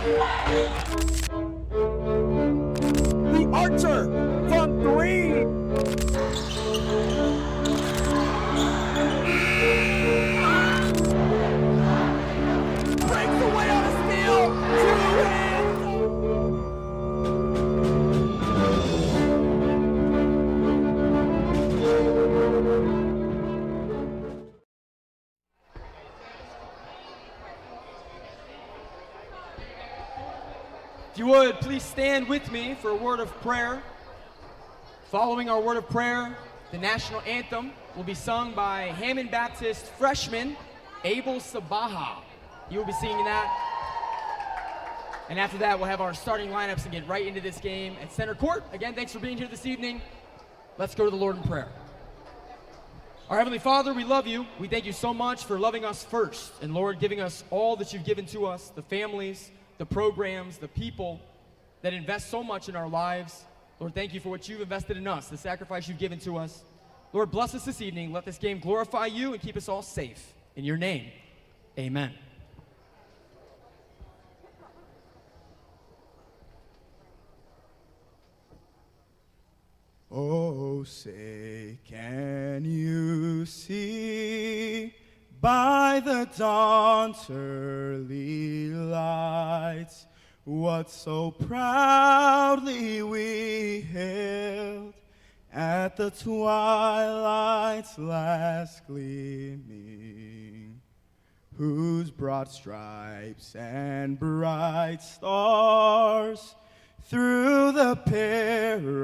The archer from 3. Breaks away on a steal. 2 wins. If you would, please stand with me for a word of prayer. Following our word of prayer, the national anthem will be sung by Hammond Baptist freshman Abel Sabaha. You will be singing that. And after that, we'll have our starting lineups and get right into this game at center court. Again, thanks for being here this evening. Let's go to the Lord in prayer. Our Heavenly Father, we love you. We thank you so much for loving us first. And Lord, giving us all that you've given to us, the families, the programs, the people that invest so much in our lives. Lord, thank you for what you've invested in us, the sacrifice you've given to us. Lord, bless us this evening. Let this game glorify you and keep us all safe. In your name, amen. Oh, say, can you see by the dawn's early lights what so proudly we hailed at the twilight's last gleaming, whose broad stripes and bright stars through the perilous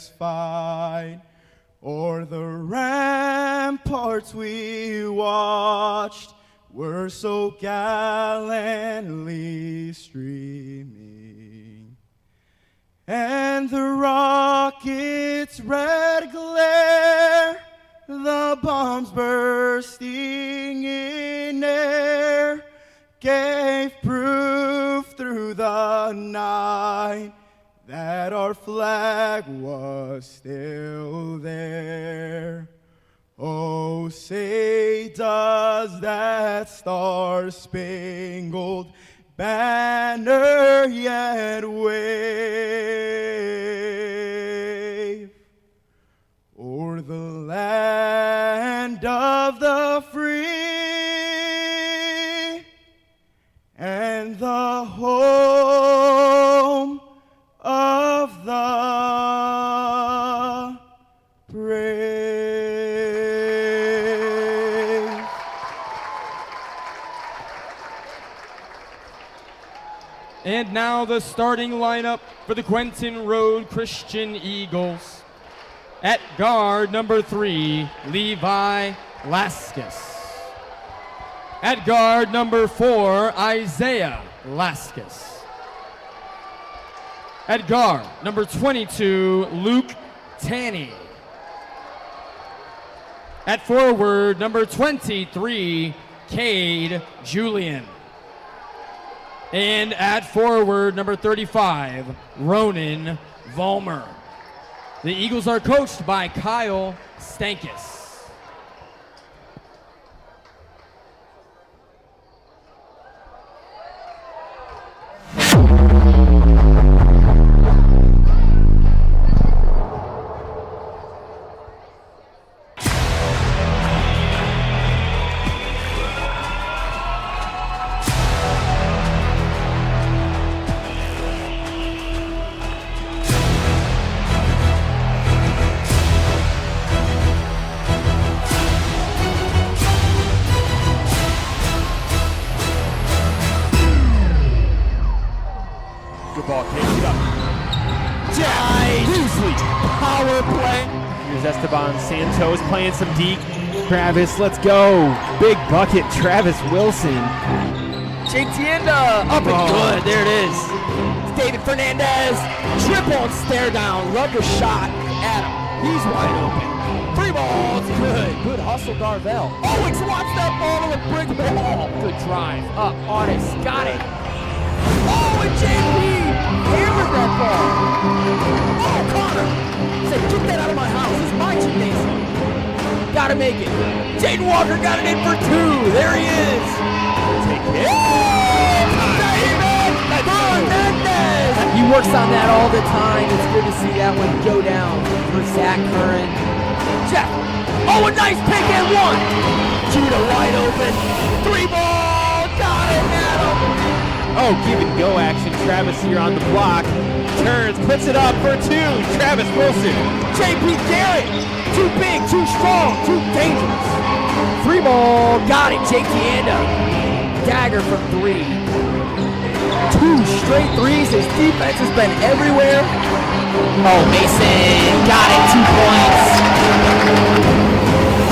fight o'er the ramparts we watched were so gallantly streaming, and the rocket's red glare, the bombs bursting in air, gave proof through the night that our flag was still there. Oh, say does that star-spangled banner yet wave o'er the land of the free and the home of the brave. And now the starting lineup for the Quentin Road Christian Eagles. At guard, number 3, Levi Laskus. At guard, number 4, Isaiah Laskus. At guard, number 22, Luke Tanney. At forward, number 23, Cade Julian. And at forward, number 35, Ronan Vollmer. The Eagles are coached by Kyle Stankus. Ball takes it up. Power play. Here's Esteban Santos playing some deep. Travis, let's go. Big bucket, Travis Wilson. Tienda up and good. There it is. It's David Fernandez. Triple and stare down. Love the shot. Adam. He's wide open. 3 balls. Good. Good hustle, Darvell. Owens wants that ball to the brick wall. Good drive. Up. Honest. Got it. Oh, and JP hammered that ball. Oh, Connor said, get that out of my house. It's my gymnasium. Gotta make it. Jaden Walker got it in for 2. There he is. Take it. Oh, Fernandez! He works on that all the time. It's good to see that one go down for Zach Curran. Jeff. Oh, a nice pick and one. Judah wide open. 3-ball. Got it, Adam. Oh, give and go action. Travis here on the block. Turns, puts it up for two. Travis Wilson. JP Garrett. Too big, too strong, too dangerous. 3-ball. Got it, Jake Tianda. Dagger from 3. 2 straight threes. His defense has been everywhere. Oh, Mason got it. 2 points.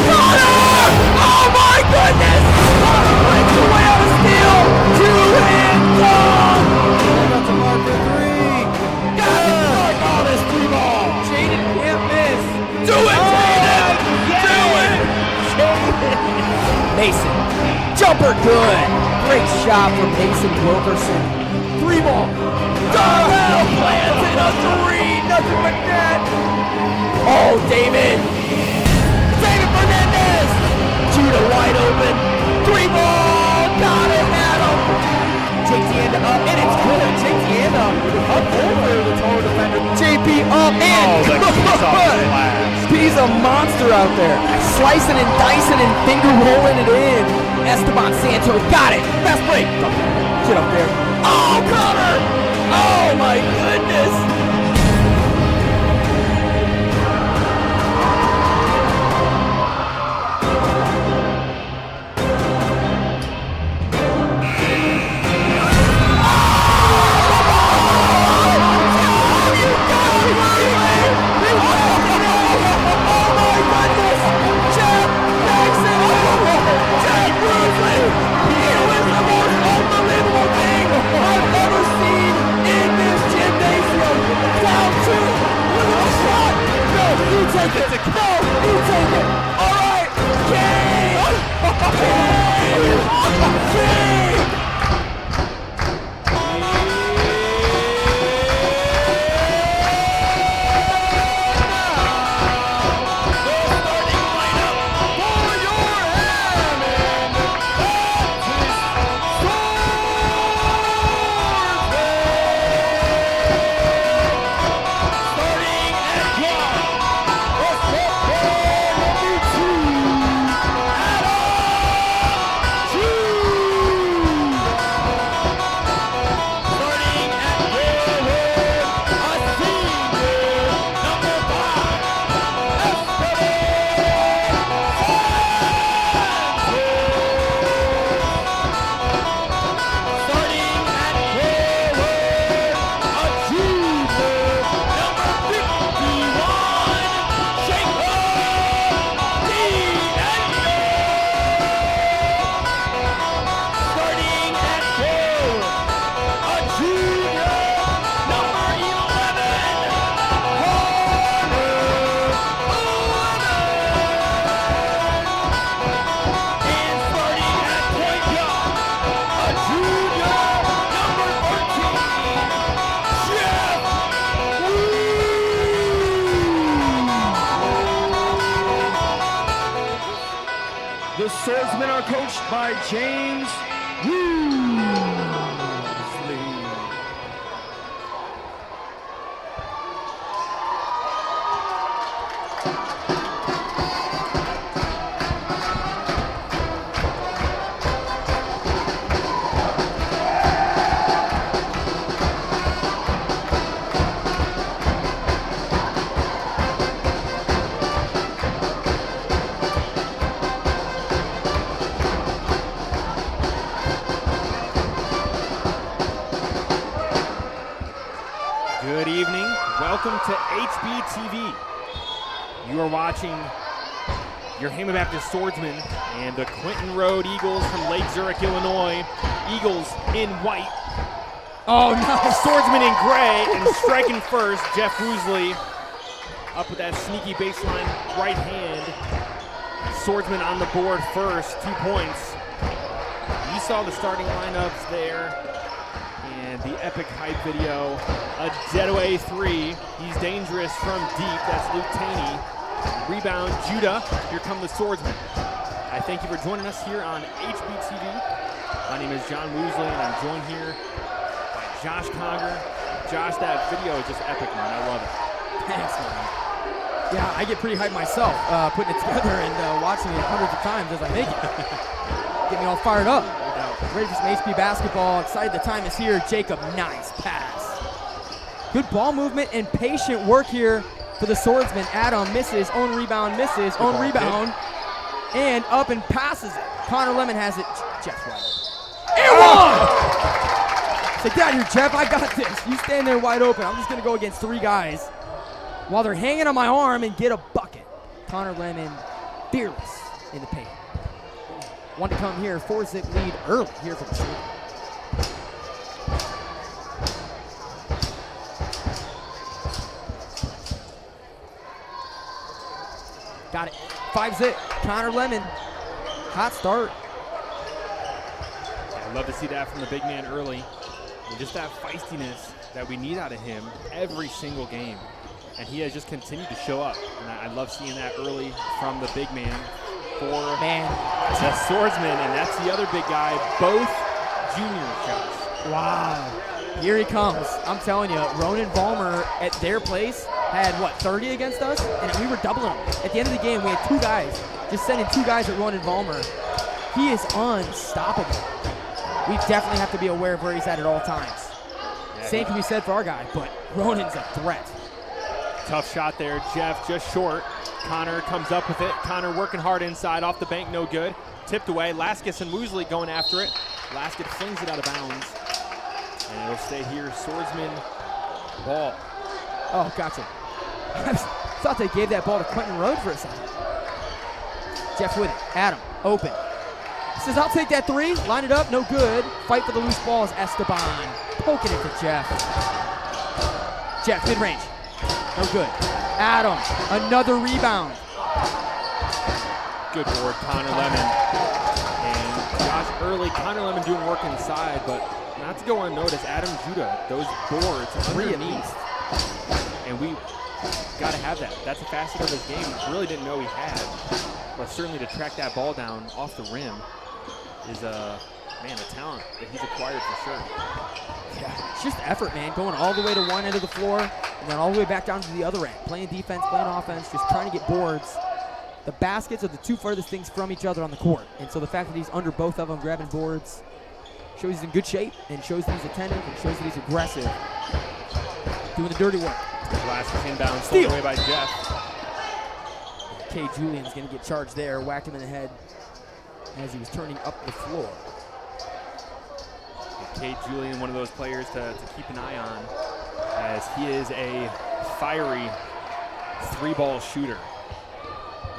Connor! Oh my goodness! Connor breaks away on a steal. 2-hand dunk. That's a mark for 3. Got it. Oh, this 3-ball. Jaden can't miss. Do it, Jaden! Do it! Mason. Jumper good. Great shot from Mason Wilkerson. 3-ball. Darrell planted a 3. Nothing but net. Oh, David. David Fernandez. Judah wide open. 3-ball. Got it, Adam. Jake Tianda up, and it's good. Jake Tianda up over the tall defender. JP up, and he's a monster out there. Slicing and dicing and finger rolling it in. Esteban Santos got it. Fast break. Get up there. Oh, Connor! Oh my goodness! Take it. No, you take it. All right, The Swordsmen are coached by James Woosley. Good evening. Welcome to HBTV. You are watching your Hammond Baptist Swordsmen and the Quentin Road Eagles from Lake Zurich, Illinois. Eagles in white. Oh no! Swordsmen in gray, and striking first, Jeff Woosley up with that sneaky baseline right hand. Swordsmen on the board first, 2 points. You saw the starting lineups there. And the epic hype video, a deadaway 3. He's dangerous from deep. That's Luke Taney. Rebound, Judah. Here come the Swordsmen. I thank you for joining us here on HBTV. My name is John Woosley, and I'm joined here by Josh Conger. Josh, that video is just epic, man. I love it. Thanks, man. Yeah, I get pretty hyped myself putting it together and watching it hundreds of times as I make it. Get me all fired up. Ready for some HP basketball. Excited the time is here. Jacob, nice pass. Good ball movement and patient work here for the Swordsman. Adam misses, own rebound misses, own rebound, and up and passes it. Connor Lemon has it. Jeff White. And one! Say, get out here, Jeff. I got this. You stand there wide open. I'm just going to go against 3 guys while they're hanging on my arm and get a bucket. Connor Lemon, fearless in the paint. One to come here. 4-zip lead early here for the team. Got it. 5-zip. Connor Lemon. Hot start. I'd love to see that from the big man early. And just that feistiness that we need out of him every single game. And he has just continued to show up. And I love seeing that early from the big man for the Swordsman. And that's the other big guy, both juniors, Josh. Wow. Here he comes. I'm telling you, Ronan Balmer at their place had, 30 against us? And we were doubling them. At the end of the game, we had 2 guys. Just sending 2 guys at Ronan Balmer. He is unstoppable. We definitely have to be aware of where he's at all times. Yeah, same can be said for our guy, but Ronan's a threat. Tough shot there, Jeff, just short. Connor comes up with it. Connor working hard inside, off the bank, no good. Tipped away. Laskis and Woosley going after it. Laskis flings it out of bounds. And it'll stay here. Swordsman ball. Oh, gotcha. I thought they gave that ball to Quentin Road for a second. Jeff with it. Adam, open. Says, I'll take that 3. Line it up, no good. Fight for the loose balls. Esteban poking it to Jeff. Jeff, mid-range. No good. Adam, another rebound. Good board, Connor Lemon. And Josh early, Connor Lemon doing work inside, but not to go unnoticed, Adam Judah, those boards underneath. And we got to have that. That's a facet of his game really didn't know he had. But certainly to track that ball down off the rim is a talent that he's acquired for sure. Yeah, it's just effort, man. Going all the way to one end of the floor and then all the way back down to the other end. Playing defense, playing offense, just trying to get boards. The baskets are the 2 furthest things from each other on the court. And so the fact that he's under both of them grabbing boards shows he's in good shape and shows that he's attentive and shows that he's aggressive. Doing the dirty work. Last inbound, stolen away by Jeff. K. Julian's going to get charged there. Whacked him in the head as he was turning up the floor. K. Julian, one of those players to keep an eye on, as he is a fiery 3-ball shooter.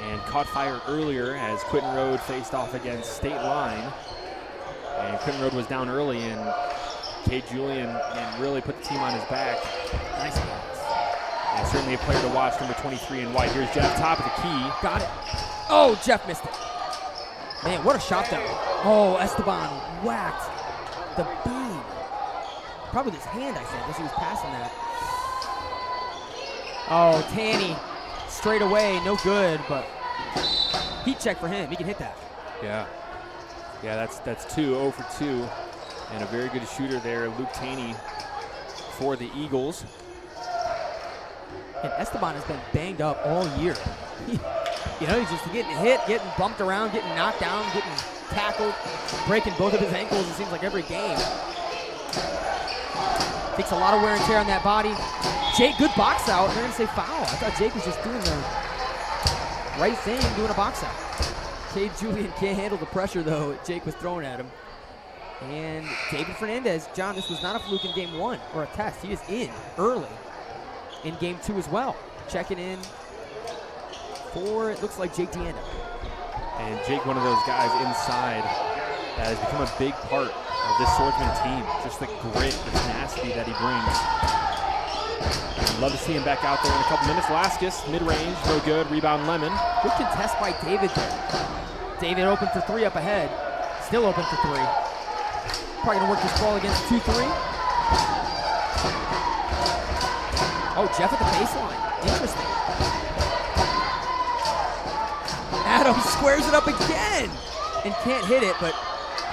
And caught fire earlier as Quentin Road faced off against State Line. And Quentin Road was down early, and K. Julian really put the team on his back. Nice pass. And certainly a player to watch, number 23 in white. Here's Jeff, top of the key. Got it. Oh, Jeff missed it. Man, what a shot though. Oh, Esteban whacked the beam. Probably with his hand, I think, as he was passing that. Oh, Tanny, straight away, no good, but heat check for him. He can hit that. Yeah, that's 0 for 2. And a very good shooter there, Luke Taney, for the Eagles. And Esteban has been banged up all year. He's just getting hit, getting bumped around, getting knocked down, getting tackled, breaking both of his ankles, it seems like every game. Takes a lot of wear and tear on that body. Jake, good box out. They're going to say foul. I thought Jake was just doing the right thing, doing a box out. K. Julian can't handle the pressure, though, Jake was throwing at him. And David Fernandez, John, this was not a fluke in game 1 or a test. He is in early in game 2 as well. Checking in for, it looks like, Jake Deanda. And Jake, one of those guys inside that has become a big part of this Swordsman team. Just the grit, the tenacity that he brings. I'd love to see him back out there in a couple minutes. Laskis, mid-range, no good. Rebound, Lemon. Good contest by David there. David open for 3 up ahead. Still open for 3. Probably going to work this ball against 2-3. Oh, Jeff at the baseline. Interesting. Adam squares it up again and can't hit it, but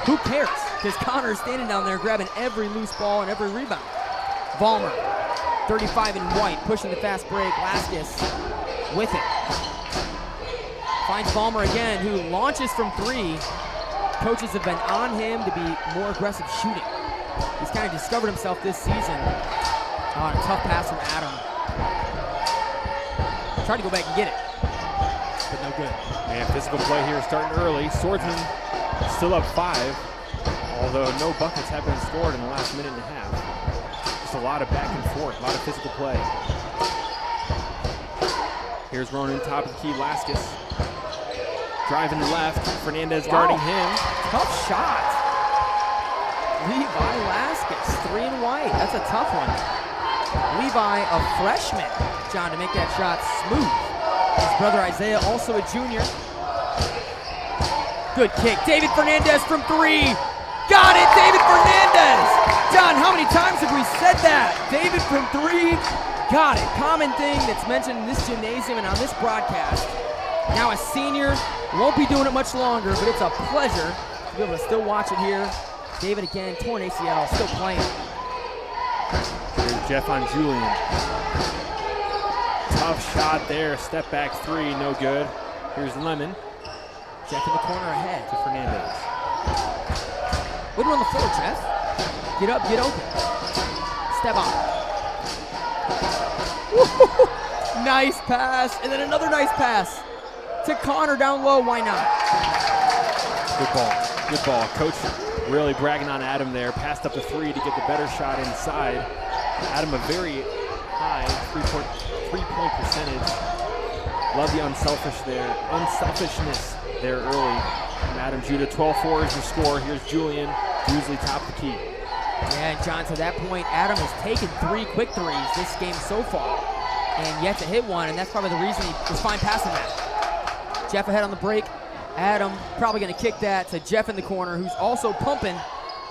who cares? because Connor's standing down there grabbing every loose ball and every rebound. Vollmer, 35 in white, pushing the fast break. Laskis with it. Finds Vollmer again, who launches from 3. Coaches have been on him to be more aggressive shooting. He's kind of discovered himself this season. On a tough pass from Adam. Tried to go back and get it, but no good. And physical play here starting early. Swordsmen still up 5, although no buckets have been scored in the last minute and a half. Just a lot of back and forth, a lot of physical play. Here's Ronan, top of the key, Laskis. Driving left, Fernandez guarding him. Tough shot. Levi Laskis, 3 in white. That's a tough one. Levi, a freshman, John, to make that shot smooth. His brother Isaiah, also a junior. Good kick. David Fernandez from 3. Got it, David Fernandez. John, how many times have we said that? David from 3. Got it. Common thing that's mentioned in this gymnasium and on this broadcast. Now a senior, won't be doing it much longer, but it's a pleasure to be able to still watch it here. David again, torn ACL, still playing. Here's Jeff on Julian. Tough shot there. Step back 3, no good. Here's Lemon. Jeff in the corner ahead. To Fernandez. Put him on the floor, Jeff. Get up, get open. Step on. Nice pass, and then another nice pass to Connor down low. Why not? Good ball. Good ball. Coach really bragging on Adam there. Passed up the 3 to get the better shot inside. Adam, a very high three-point percentage. Love the unselfishness there early from Adam Judah. 12-4 is your score. Here's Julian. Usually top the key. Yeah, and John, to that point, Adam has taken 3 quick threes this game so far and yet to hit one, and that's probably the reason he was fine passing that. Jeff ahead on the break. Adam probably going to kick that to Jeff in the corner, who's also pumping.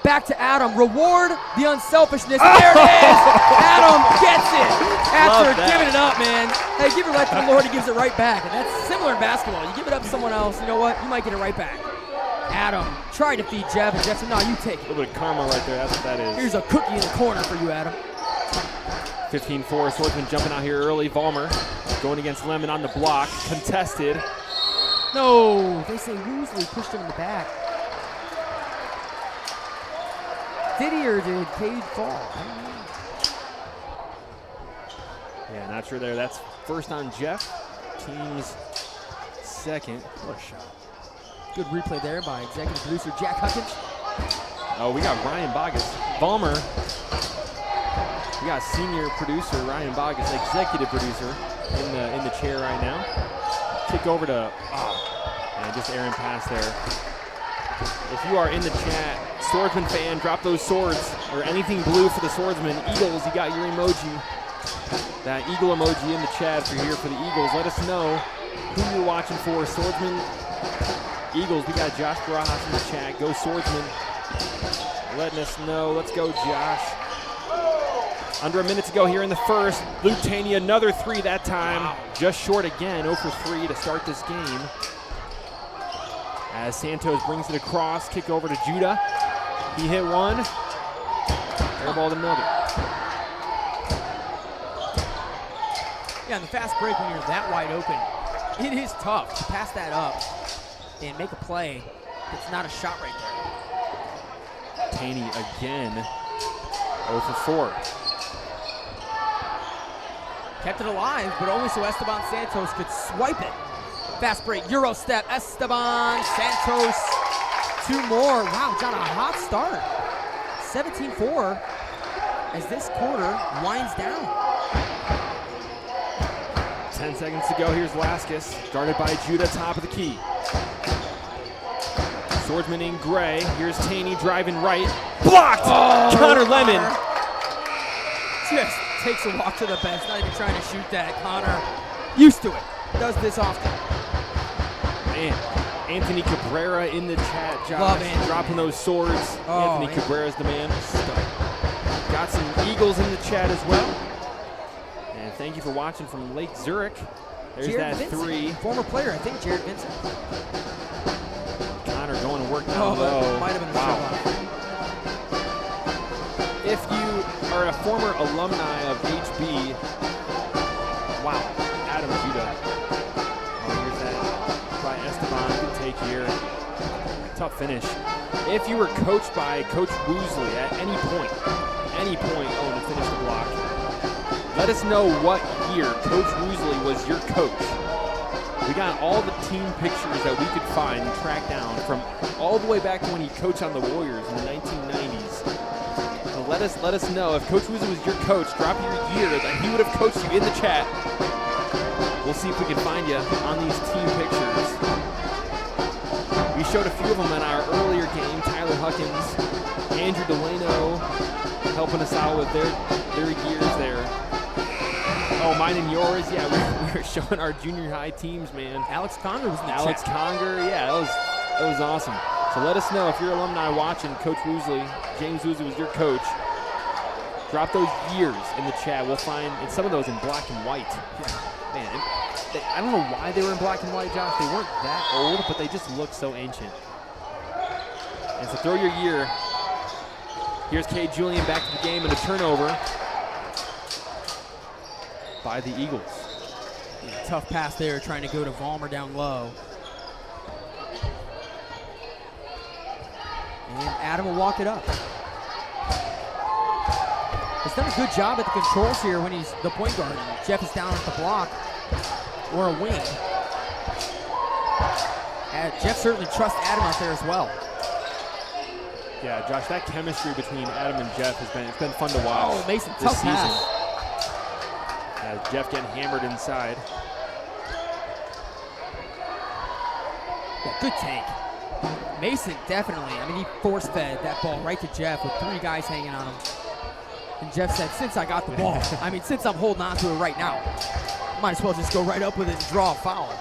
Back to Adam. Reward the unselfishness. There it is. Adam gets it after giving it up, man. Hey, give it right to the Lord. He gives it right back. And that's similar in basketball. You give it up to someone else, you know what? You might get it right back. Adam tried to feed Jeff, and Jeff said, no, you take it. A little bit of karma right there. That's what that is. Here's a cookie in the corner for you, Adam. 15-4. Swordsman jumping out here early. Vollmer going against Lemon on the block. Contested. No, they say Woosley pushed him in the back. Did he or did Cade fall? I don't know. Yeah, not sure there. That's first on Jeff. Team's second. What a shot. Good replay there by executive producer Jack Huckins. Oh, we got Ryan Bogus. Vollmer. We got senior producer Ryan Bogus, executive producer, in the chair right now. Kick over to, and just errant pass there. If you are in the chat, Swordsman fan, drop those swords or anything blue for the Swordsman. Eagles, you got your emoji. That eagle emoji in the chat if you're here for the Eagles. Let us know who you're watching for. Swordsman, Eagles, we got Josh Barajas in the chat. Go Swordsman. Letting us know. Let's go, Josh. Under a minute to go here in the first. Luke Taney, another 3 that time. Wow. Just short again, 0 for 3 to start this game. As Santos brings it across, kick over to Judah. He hit one, airballed another. Yeah, on the fast break when you're that wide open, it is tough to pass that up and make a play. It's not a shot right there. Taney again, 0 for 4. Kept it alive, but only so Esteban Santos could swipe it. Fast break, Euro step, Esteban Santos. 2 more. Wow, John, a hot start. 17-4 as this quarter winds down. 10 seconds to go. Here's Laskis, guarded by Judah, top of the key. Swordsman in gray. Here's Taney driving right. Blocked! Oh, Connor Lemon. Just takes a walk to the bench, not even trying to shoot that. Connor, used to it, does this often. Man, Anthony Cabrera in the chat, Josh. Love Anthony. Dropping those swords. Oh, Anthony Cabrera's the man. Got some Eagles in the chat as well. And thank you for watching from Lake Zurich. There's Jared that Vincent, 3. former player, I think, Jared Vincent. Connor going to work down low. That might have been a shot. former alumni of HB. Wow, Adam Judah. Oh, here's that by Esteban. Good take here. Tough finish. If you were coached by Coach Woosley at any point, to finish the block, let us know what year Coach Woosley was your coach. We got all the team pictures that we could find and track down from all the way back to when he coached on the Warriors in the 1990s. So let us know if Coach Woosley was your coach. Drop your year that he would have coached you in the chat. We'll see if we can find you on these team pictures. We showed a few of them in our earlier game. Tyler Huckins, Andrew Delano helping us out with their years there. Oh, mine and yours. Yeah, we were showing our junior high teams, man. Alex Conger was in the Alex chat. Conger, yeah, that was awesome. So let us know if you're alumni watching. Coach Woosley, James Woosley was your coach. Drop those years in the chat. We'll find some of those in black and white. Yeah, man, I don't know why they were in black and white, Josh. They weren't that old, but they just look so ancient. And so throw your year. Here's K. Julian back to the game and a turnover by the Eagles. Yeah, tough pass there, trying to go to Vollmer down low. And Adam will walk it up. He's done a good job at the controls here when he's the point guard. Jeff is down at the block or a wing. Jeff certainly trusts Adam out there as well. Yeah, Josh, that chemistry between Adam and Jeff it's been fun to watch. Oh, Mason, this tough pass. season. Jeff getting hammered inside. Yeah, good take. Mason definitely, he force-fed that ball right to Jeff with 3 guys hanging on him. And Jeff said, since I got the ball, since I'm holding on to it right now, might as well just go right up with it and draw a foul.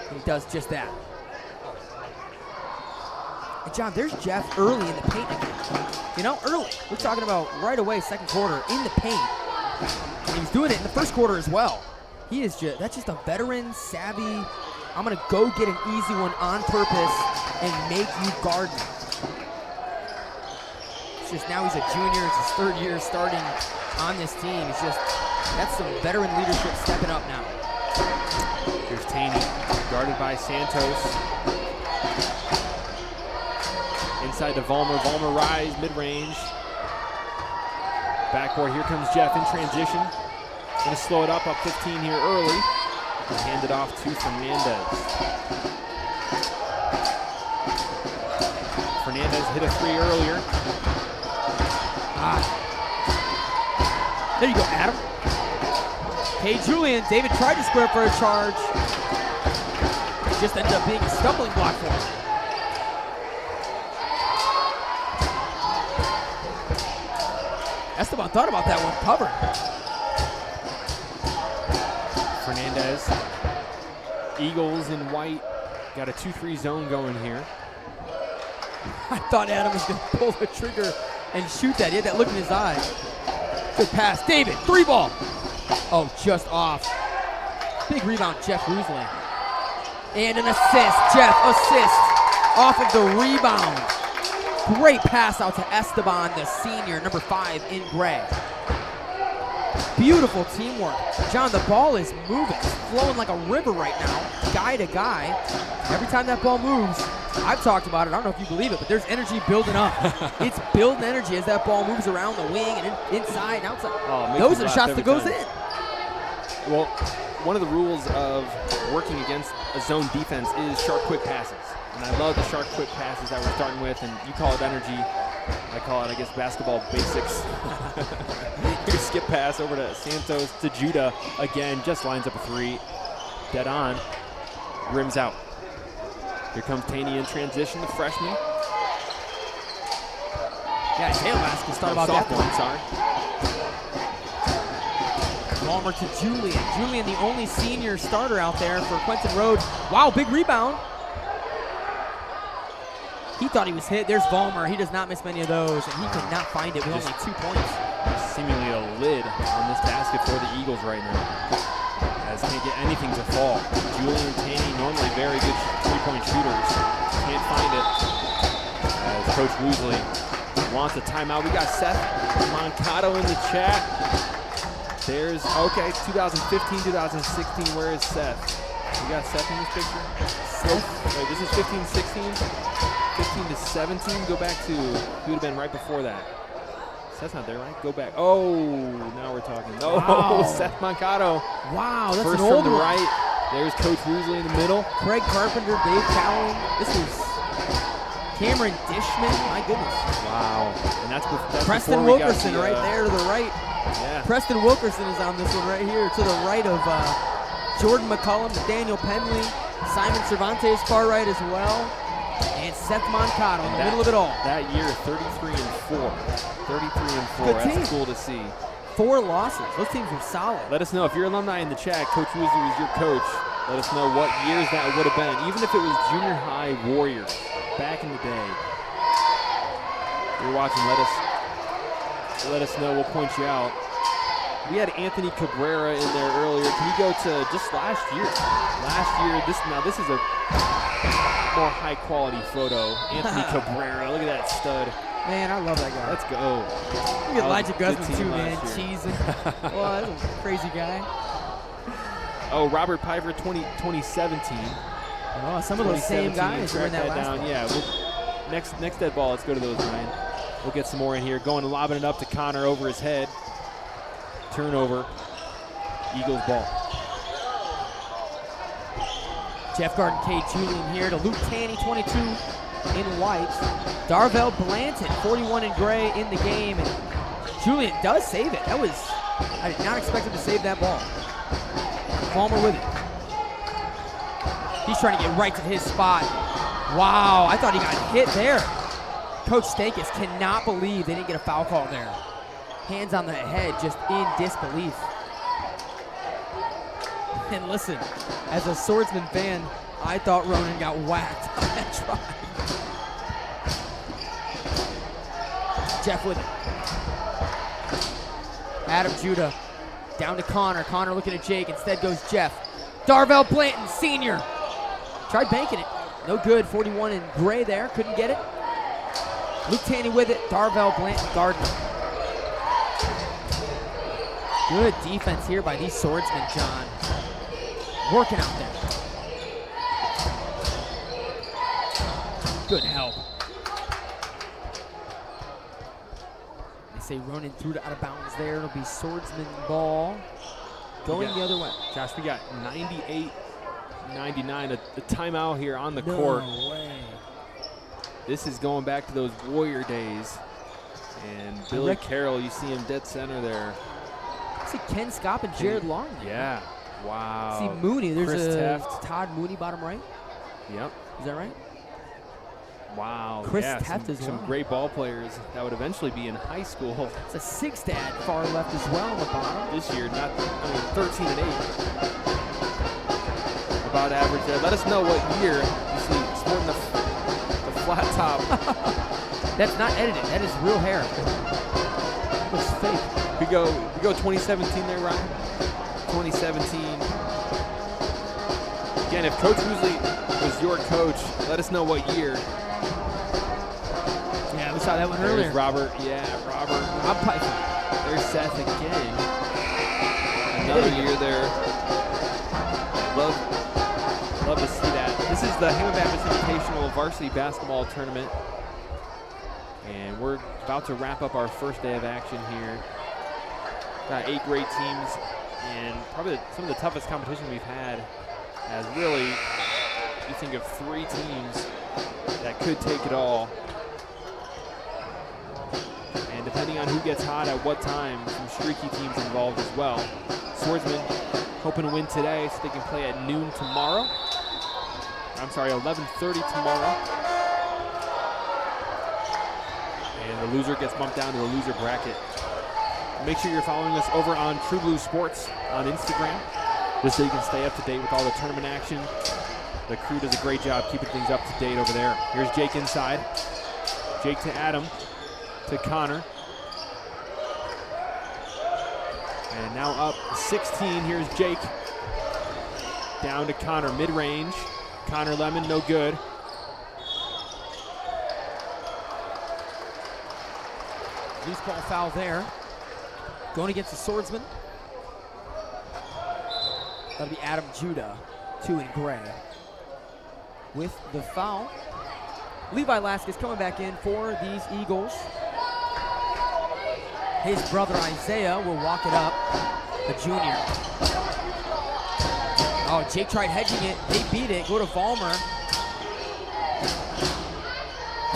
And he does just that. And John, there's Jeff early in the paint again. Early. We're talking about right away, second quarter, in the paint. And he's doing it in the first quarter as well. That's just a veteran, savvy, I'm going to go get an easy one on purpose and make you guard me. It's just now he's a junior. It's his 3rd year starting on this team. That's some veteran leadership stepping up now. Here's Taney, guarded by Santos. Inside to Vollmer. Vollmer rise, mid-range. Backboard, here comes Jeff in transition. Gonna slow it up 15 here early. And hand it off to Fernandez. Fernandez hit a 3 earlier. There you go, Adam. Hey, Julian, David tried to square for a charge. It just ended up being a stumbling block for him. Esteban thought about that one, covered. Fernandez, Eagles in white, got a 2-3 zone going here. I thought Adam was going to pull the trigger and shoot that. He had that look in his eye. Good pass. David, 3 ball. Oh, just off. Big rebound, Jeff Woosley. And an assist. Jeff, assist off of the rebound. Great pass out to Esteban, the senior, number 5 in gray. Beautiful teamwork. John, the ball is moving. It's flowing like a river right now, guy to guy. Every time that ball moves, I've talked about it. I don't know if you believe it, but there's energy building up. It's building energy as that ball moves around the wing and inside and outside. Oh, those are the shots that goes in. Well, one of the rules of working against a zone defense is sharp, quick passes. And I love the sharp, quick passes that we're starting with, and you call it energy. I call it, I guess, basketball basics. Here's skip pass over to Santos to Judah. Again, just lines up a 3. Dead on. Rims out. Here comes Taney in transition, the freshman. Yeah, Taylor Vasquez thought about that one. Sorry. Vollmer to Julian. Julian, the only senior starter out there for Quentin Road. Wow, big rebound. He thought he was hit. There's Vollmer. He does not miss many of those, and he could not find it with only 2 points. Seemingly a lid on this basket for the Eagles right now, as can't get anything to fall. Julian and Taney, normally very good 3-point shooters, can't find it, as Coach Woosley wants a timeout. We got Seth Mankato in the chat. There's, okay, 2015, 2016. Where is Seth? We got Seth in this picture? Seth? Wait, this is 15, 16? 15 to 17? Go back to, who would have been right before that? Seth's not there, right? Go back. Oh, now we're talking. Oh, wow. Seth Mankato. Wow, that's first an old from the one. right. There's Coach Woosley in the middle. Craig Carpenter, Dave Cowling. This is Cameron Dishman. My goodness. Wow. And that's Preston before we got Wilkerson the, right there to the right. Yeah. Preston Wilkerson is on this one right here to the right of Jordan McCullum, Daniel Penley, Simon Cervantes far right as well, and Seth Mankato in the middle of it all. That year, 33 and 4. 33 and 4. Good That's team. cool to see. 4 losses. Those teams are solid. Let us know if you're alumni in the chat. Coach Woosley was your coach. Let us know what years that would have been, even if it was junior high Warriors back in the day. If you're watching, let us know. We'll point you out. We had Anthony Cabrera in there earlier. Can you go to just last year? Last year, this is a more high quality photo. Anthony Cabrera, look at that stud. Man, I love that guy. Let's go. Look at Elijah Guzman too, man. Cheesing. Well, that's a crazy guy. Oh, Robert Piver, 2017. Oh, some of those same guys are in that last one. Yeah, next dead ball, let's go to those, Ryan. We'll get some more in here. Going and lobbing it up to Connor over his head. Turnover. Eagles ball. Jeff Garden, K. Julian here to Luke Tanny, 22 in white. Darvell Blanton, 41 in gray in the game. And Julian does save it. I did not expect him to save that ball. Palmer with it. He's trying to get right to his spot. Wow, I thought he got hit there. Coach Stankus cannot believe they didn't get a foul call there. Hands on the head, just in disbelief. And listen, as a Swordsman fan, I thought Ronan got whacked on that try. Jeff with it. Adam Judah down to Connor. Connor looking at Jake. Instead goes Jeff. Darvell Blanton, senior. Tried banking it. No good. 41 in gray there. Couldn't get it. Luke Tanny with it. Darvell Blanton, Gardner. Good defense here by these swordsmen, John. Working out there. Good help. They say Ronan threw it out of bounds there. It'll be swordsman ball going the other way. Josh, we got 98-99, a timeout here on the court. No way. This is going back to those Warrior days. And Billy Carroll, you see him dead center there. I see Ken Scott and Jared Long there. Yeah. Wow. See Mooney. There's Chris a Teft. Todd Mooney bottom right. Yep. Is that right? Wow. Chris yeah, Teft as well. Some great ball players that would eventually be in high school. It's a 6 dad far left as well on the bottom. This year, 13 and 8. About average there. Let us know what year you see sporting the flat top. That's not edited. That is real hair. Looks fake. We go 2017 there, Ryan. 2017. Again, if Coach Woosley was your coach, let us know what year. Yeah, we saw that one earlier. There's Robert. Yeah, Robert. Rob Piper. There's Seth again. Another year there. Love to see that. This is the Hammond Baptist Invitational Varsity Basketball Tournament. And we're about to wrap up our first day of action here. Got 8 great teams, and probably some of the toughest competition we've had. As really, you think of 3 teams that could take it all. And depending on who gets hot at what time, some streaky teams involved as well. Swordsmen hoping to win today so they can play at noon tomorrow. I'm sorry, 11:30 tomorrow. And the loser gets bumped down to the loser bracket. Make sure you're following us over on True Blue Sports on Instagram, just so you can stay up to date with all the tournament action. The crew does a great job keeping things up to date over there. Here's Jake inside. Jake to Adam, to Connor. And now up 16, here's Jake. Down to Connor, mid-range. Connor Lemon, no good. Loose ball foul there. Going against the Swordsman. That'll be Adam Judah, 2 in gray. With the foul. Levi Laskus coming back in for these Eagles. His brother Isaiah will walk it up, the junior. Oh, Jake tried hedging it. They beat it. Go to Vollmer.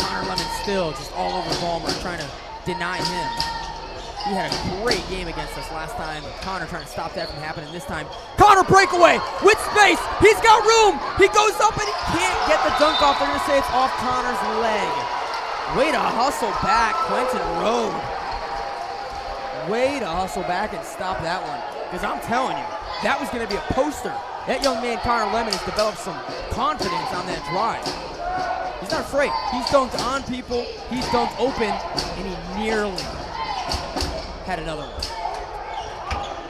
Connor Lemon still just all over Vollmer, trying to deny him. He had a great game against us last time. Connor trying to stop that from happening this time. Connor breakaway with space. He's got room. He goes up and he can't get the dunk off. They're going to say it's off Connor's leg. Way to hustle back, Quentin Road. Way to hustle back and stop that one. Because I'm telling you, that was going to be a poster. That young man, Connor Lemon, has developed some confidence on that drive. He's not afraid. He's dunked on people. He's dunked open, and he nearly had another one.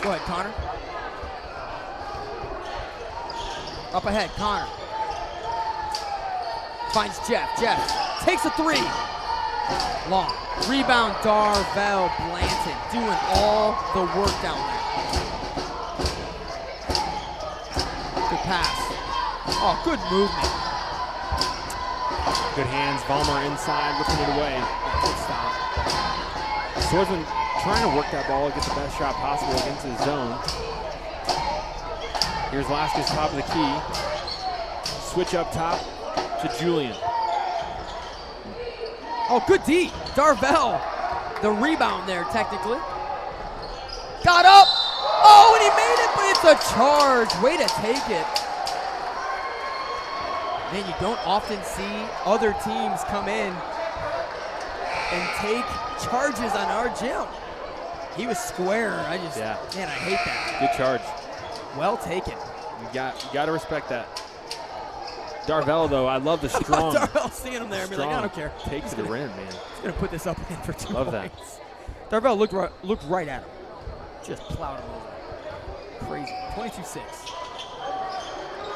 Go ahead, Connor. Up ahead, Connor. Finds Jeff. Jeff takes a 3. Long. Rebound, Darvell Blanton doing all the work down there. Good pass. Oh, good movement. Good hands. Vollmer inside, looking it away. Good stop. Swordsman trying to work that ball, get the best shot possible into the zone. Here's Laskus, top of the key. Switch up top to Julian. Oh, good D. Darvell, the rebound there technically. Got up. Oh, and he made it, but it's a charge. Way to take it. Man, you don't often see other teams come in and take charges on our gym. He was square. Man, I hate that. Good charge. Well taken. You got to respect that. Darvell, though, I love the strong. Darvell seeing him there and be like, I don't care. Take to the rim, man. He's going to put this up in for 2 Love points. That. Darvell looked right at him. Just plowed him over. Crazy. 22-6.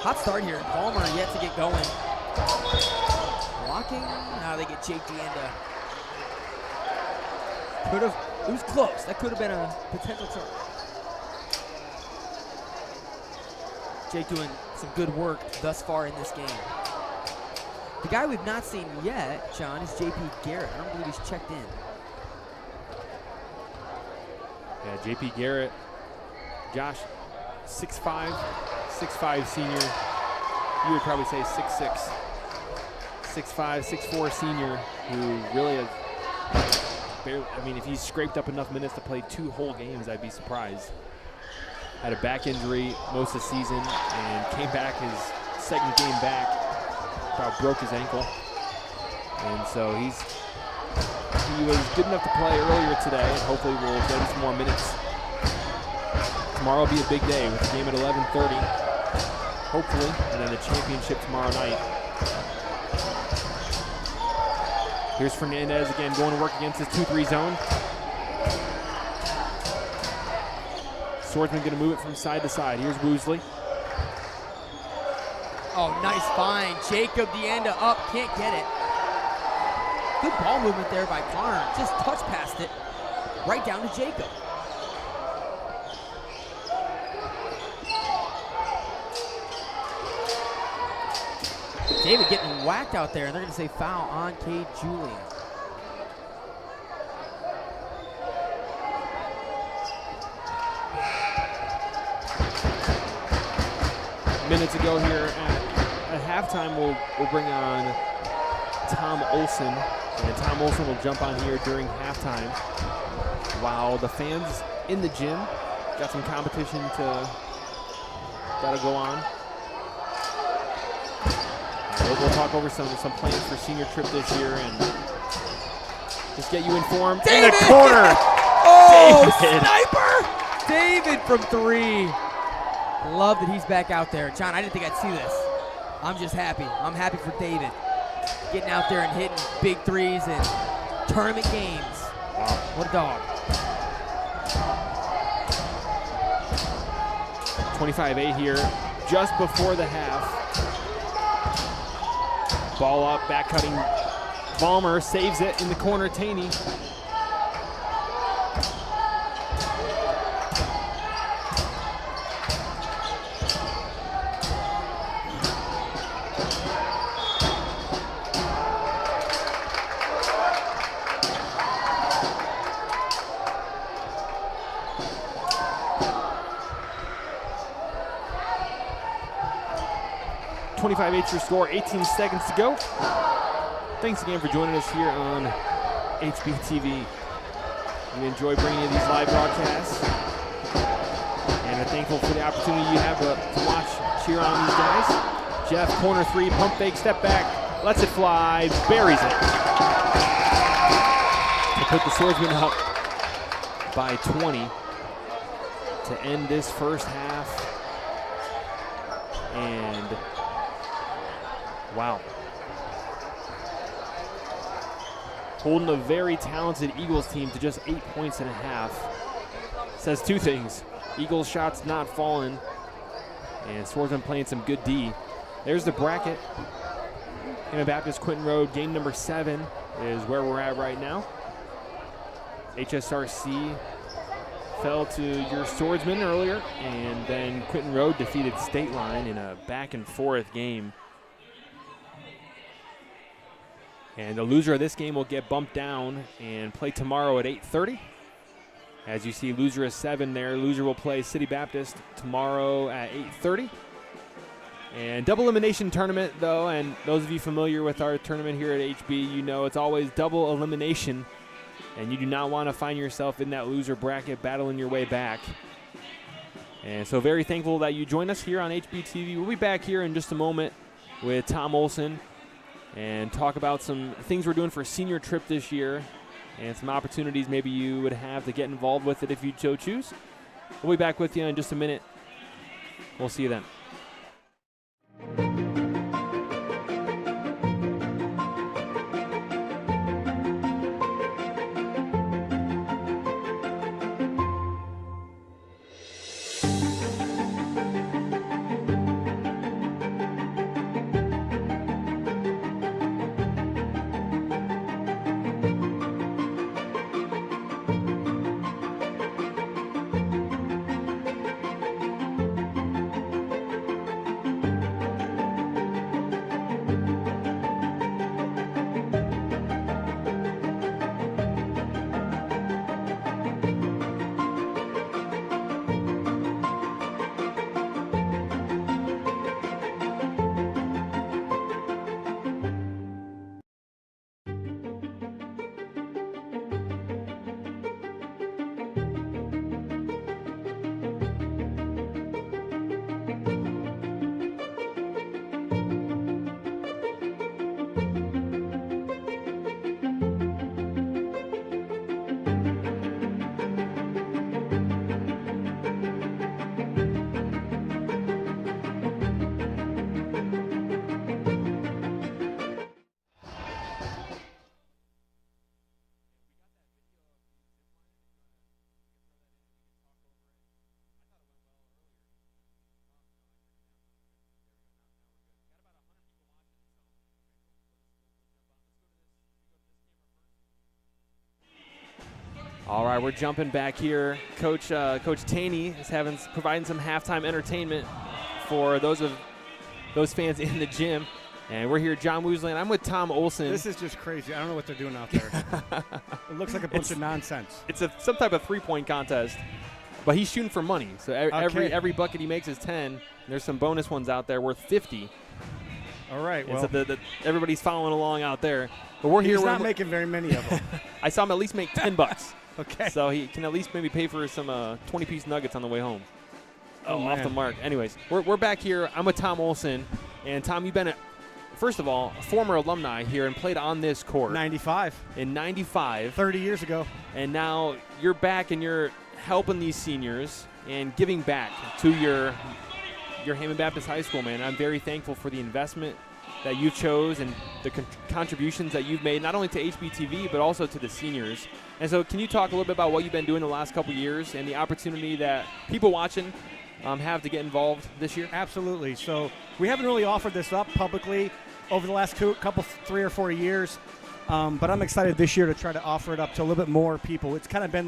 Hot start here. Vollmer yet to get going. Blocking. Now they get Jake DeAnda. It was close. That could have been a potential charge. Jake doing some good work thus far in this game. The guy we've not seen yet, John, is JP Garrett. I don't believe he's checked in. Yeah, JP Garrett, gosh, 6'5", senior. You would probably say 6'6", 6'5", 6'4" senior who really has barely, I mean, if he's scraped up enough minutes to play 2 whole games, I'd be surprised. Had a back injury most of the season and came back his second game back, about broke his ankle. And so he was good enough to play earlier today, and hopefully we'll get him some more minutes. Tomorrow will be a big day with the game at 11:30, hopefully, and then the championship tomorrow night. Here's Fernandez again going to work against his 2-3 zone. Swordsman going to move it from side to side. Here's Woosley. Oh, nice find. Jacob DeAnda up, can't get it. Good ball movement there by Connor. Just touch past it, right down to Jacob. David getting whacked out there, and they're going to say foul on Cade Julian. Minutes ago here at halftime, we'll bring on Tom Olson, and Tom Olson will jump on here during halftime while the fans in the gym got some competition that'll go on. And we'll talk over some plans for senior trip this year and just get you informed. David! In the corner. Oh, David. sniper! David from 3. Love that he's back out there. John, I didn't think I'd see this. I'm just happy. I'm happy for David. Getting out there and hitting big threes in tournament games. Wow. What a dog. 25-8 here, just before the half. Ball up, back cutting. Vollmer saves it in the corner. Taney. 25-8 your score, 18 seconds to go. Thanks again for joining us here on HBTV. We enjoy bringing you these live broadcasts, and are thankful for the opportunity you have to watch, cheer on these guys. Jeff, corner three, pump fake, step back, lets it fly, buries it. To put the Swordsmen up by 20 to end this first half. And wow. Holding a very talented Eagles team to just 8 points and a half says two things. Eagles shots not falling, and Swordsmen playing some good D. There's the bracket. Hammond Baptist Quentin Road, game number 7 is where we're at right now. HSRC fell to your Swordsmen earlier, and then Quentin Road defeated State Line in a back and forth game. And the loser of this game will get bumped down and play tomorrow at 8:30. As you see, loser is 7 there. Loser will play City Baptist tomorrow at 8:30. And double elimination tournament, though, and those of you familiar with our tournament here at HB, you know it's always double elimination, and you do not want to find yourself in that loser bracket battling your way back. And so very thankful that you joined us here on HBTV. We'll be back here in just a moment with Tom Olson and talk about some things we're doing for a senior trip this year and some opportunities maybe you would have to get involved with it if you so choose. We'll be back with you in just a minute. We'll see you then. All right, we're jumping back here. Coach Taney is providing some halftime entertainment for those fans in the gym. And we're here, John Woosley, and I'm with Tom Olson. This is just crazy. I don't know what they're doing out there. It looks like a bunch of nonsense. It's some type of three-point contest, but he's shooting for money. So every bucket he makes is 10. There's some bonus ones out there worth 50. All right. And well, so everybody's following along out there. But we're here. He's not making very many of them. I saw him at least make $10. Okay. So he can at least maybe pay for some 20-piece nuggets on the way home. Oh, off the mark. Anyways, we're back here. I'm with Tom Olson. And, Tom, you've been, first of all, a former alumni here and played on this court. 95. In 95. 30 years ago. And now you're back and you're helping these seniors and giving back to your Hammond Baptist High School, man. I'm very thankful for the investment that you chose and the contributions that you've made, not only to HBTV, but also to the seniors. And so can you talk a little bit about what you've been doing the last couple of years and the opportunity that people watching have to get involved this year? Absolutely. So we haven't really offered this up publicly over the last 3 or 4 years, but I'm excited this year to try to offer it up to a little bit more people. It's kind of been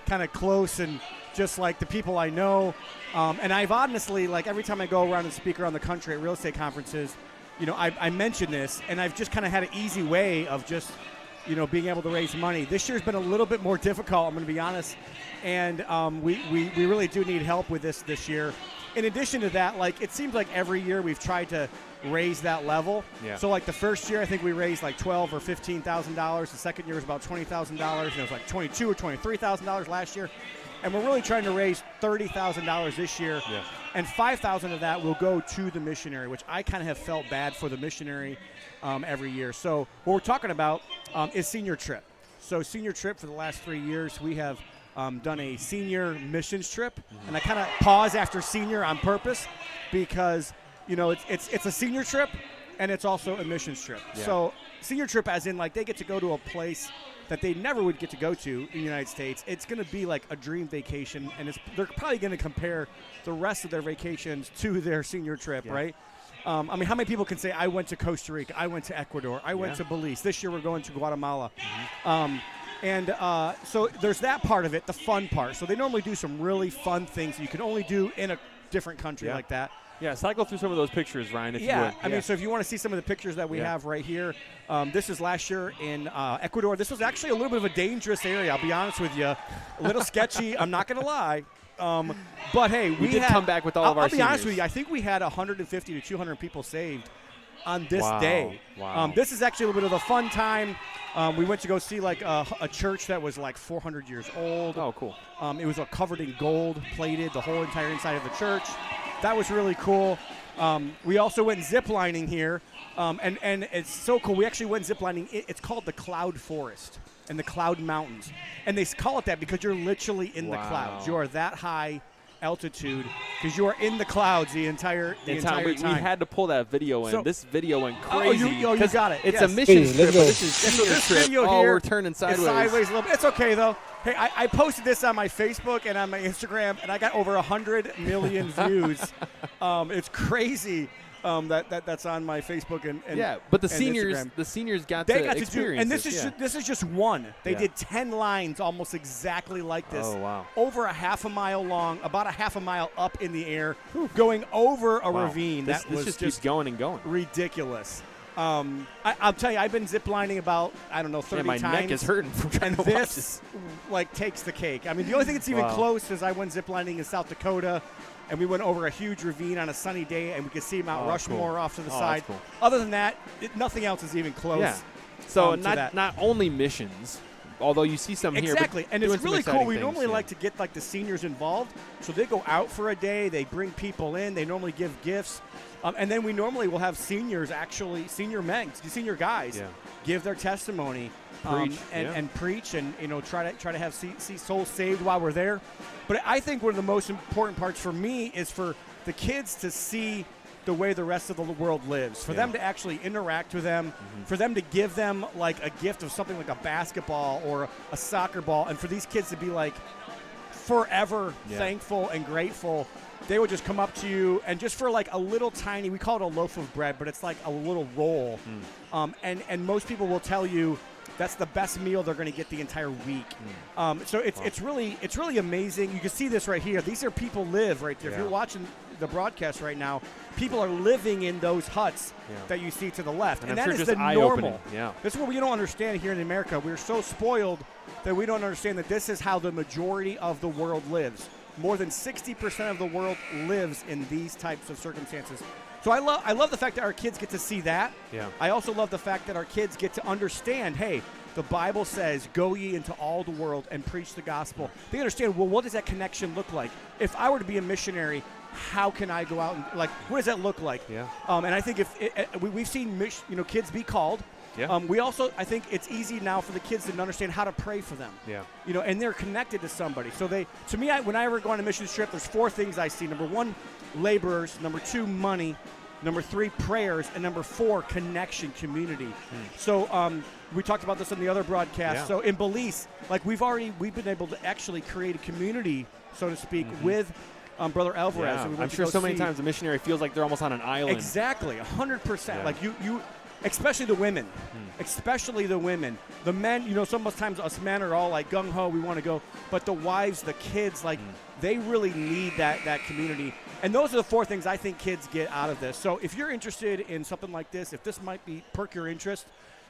kind of close and just like the people I know. And I've honestly, every time I go around and speak around the country at real estate conferences, I mention this, and I've just kind of had an easy way of just, being able to raise money. This year's been a little bit more difficult, I'm going to be honest, and we really do need help with this year. In addition to that, it seems like every year we've tried to raise that level. Yeah. So like the first year, I think we raised like $12,000 or $15,000. The second year was about $20,000, and it was like $22,000 or $23,000 last year. And we're really trying to raise $30,000 this year, and $5,000 of that will go to the missionary, which I kind of have felt bad for the missionary every year. So what we're talking about is senior trip. So senior trip for the last 3 years, we have done a senior missions trip, and I kind of pause after senior on purpose because it's a senior trip and it's also a missions trip. Yeah. So senior trip, as in like they get to go to a place that they never would get to go to in the United States. It's going to be like a dream vacation, and they're probably going to compare the rest of their vacations to their senior trip, right? I mean, how many people can say, I went to Costa Rica, I went to Ecuador, I went to Belize. This year we're going to Guatemala. So there's that part of it, the fun part. So they normally do some really fun things that you can only do in a different country like that. Yeah, cycle through some of those pictures, Ryan, if you would. I mean, so if you want to see some of the pictures that we have right here, this is last year in Ecuador. This was actually a little bit of a dangerous area, I'll be honest with you. A little sketchy, I'm not going to lie. But, hey, we did come back with all of our I'll be honest seniors. with you. I think we had 150 to 200 people saved on this day. Wow. This is actually a little bit of a fun time. We went to go see like a church that was like 400 years old. Oh, cool. It was covered in gold, plated, the whole entire inside of the church. That was really cool. We also went ziplining here, and it's so cool. We actually went ziplining. It's called the Cloud Forest and the Cloud Mountains. And they call it that because you're literally in the clouds. You are that high altitude because you are in the clouds the entire time. We had to pull that video in. So, this video went crazy. You got it. It's yes. a mission trip, go. but this is senior this trip. video Oh, here we're turning is sideways. sideways a little bit. It's okay, though. Hey, I posted this on my Facebook and on my Instagram, and I got over 100 million views. It's crazy that's on my Facebook and but the and seniors, Instagram. the seniors got They to got to do, experience and this is just one. They did 10 lines almost exactly like this. Oh, wow. Over a half a mile long, about a half a mile up in the air, going over a ravine. This That was just keeps going and going. ridiculous. I'll tell you, I've been ziplining about 30 my times. neck is hurting from trying and to watch this like takes the cake. I mean, the only thing that's even close is I went ziplining in South Dakota, and we went over a huge ravine on a sunny day, and we could see Mount Rushmore off to the side. Cool. Other than that, nothing else is even close. Yeah. So to that. not only missions, although you see some here. Exactly, but and doing it's some really cool. exciting We things, normally like to get like the seniors involved, so they go out for a day. They bring people in. They normally give gifts, and then we normally will have seniors, actually senior men, senior guys, give their testimony, and preach, and try to have see souls saved while we're there. But I think one of the most important parts for me is for the kids to see the way the rest of the world lives, for them to actually interact with them, for them to give them like a gift of something like a basketball or a soccer ball, and for these kids to be like forever thankful and grateful. They would just come up to you and just for like a little tiny, we call it a loaf of bread, but it's like a little roll. And most people will tell you that's the best meal they're going to get the entire week. So it's really amazing. You can see this right here. These are people live right there. If you're watching the broadcast right now, people are living in those huts that you see to the left. And that is the normal. This is what we don't understand here in America. We're so spoiled that we don't understand that this is how the majority of the world lives. More than 60% of the world lives in these types of circumstances. So I love the fact that our kids get to see that. I also love the fact that our kids get to understand, hey, the Bible says, go ye into all the world and preach the gospel. They understand, well, what does that connection look like? If I were to be a missionary, how can I go out and, like, what does that look like? And I think we've seen kids be called. We also, I think it's easy now for the kids to understand how to pray for them. And they're connected to somebody. So to me, when I ever go on a mission trip, there's 4 things I see. Number 1, laborers. Number 2, money. Number 3, prayers. And number 4, connection, community. So we talked about this on the other broadcast. So in Belize, like we've been able to actually create a community, so to speak, with Brother Alvarez. I'm sure so many times the missionary feels like they're almost on an island. Exactly, 100%. Like you. Especially the women. Especially the women. The men, sometimes us men are all like gung-ho, we want to go. But the wives, the kids, like they really need that community. And those are the 4 things I think kids get out of this. So if you're interested in something like this, if this might perk your interest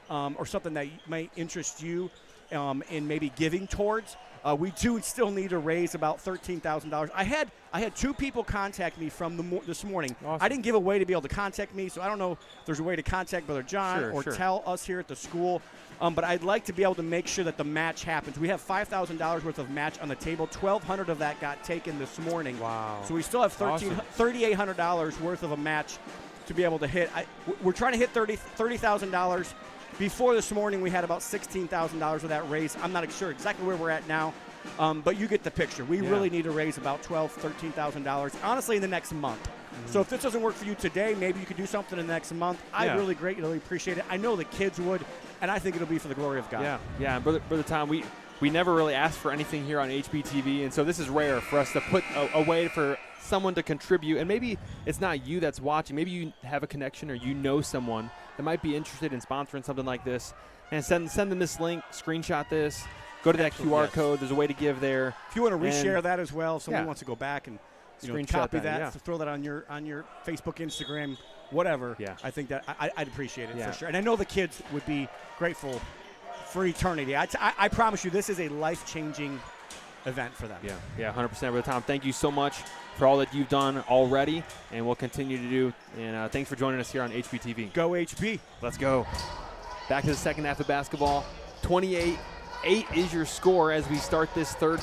or something that might interest you, in maybe giving towards. We do still need to raise about $13,000. I had 2 people contact me from this morning. Awesome. I didn't give a way to be able to contact me, so I don't know if there's a way to contact Brother John or tell us here at the school. But I'd like to be able to make sure that the match happens. We have $5,000 worth of match on the table. $1,200 of that got taken this morning. Wow. So we still have $3,800 worth of a match to be able to hit. We're trying to hit $30,000. Before this morning, we had about $16,000 of that raise. I'm not sure exactly where we're at now, but you get the picture. We really need to raise about $12,000, $13,000, honestly, in the next month. So if this doesn't work for you today, maybe you could do something in the next month. I really greatly appreciate it. I know the kids would, and I think it'll be for the glory of God. Yeah. Brother Tom, we never really asked for anything here on HBTV, and so this is rare for us to put a way for someone to contribute. And maybe it's not you that's watching. Maybe you have a connection or you know someone that might be interested in sponsoring something like this. And send them this link, screenshot this, go to that QR code. There's a way to give there. If you want to reshare that as well, if someone wants to go back and screenshot copy that, so throw that on your Facebook, Instagram, whatever. I think that I'd appreciate it for sure. And I know the kids would be grateful for eternity. I promise you, this is a life-changing event for them. Yeah, 100%. Brother Tom, thank you so much for all that you've done already, and we'll continue to do. And thanks for joining us here on HBTV. Go HB. Let's go. Back to the second half of basketball. 28-8 is your score as we start this third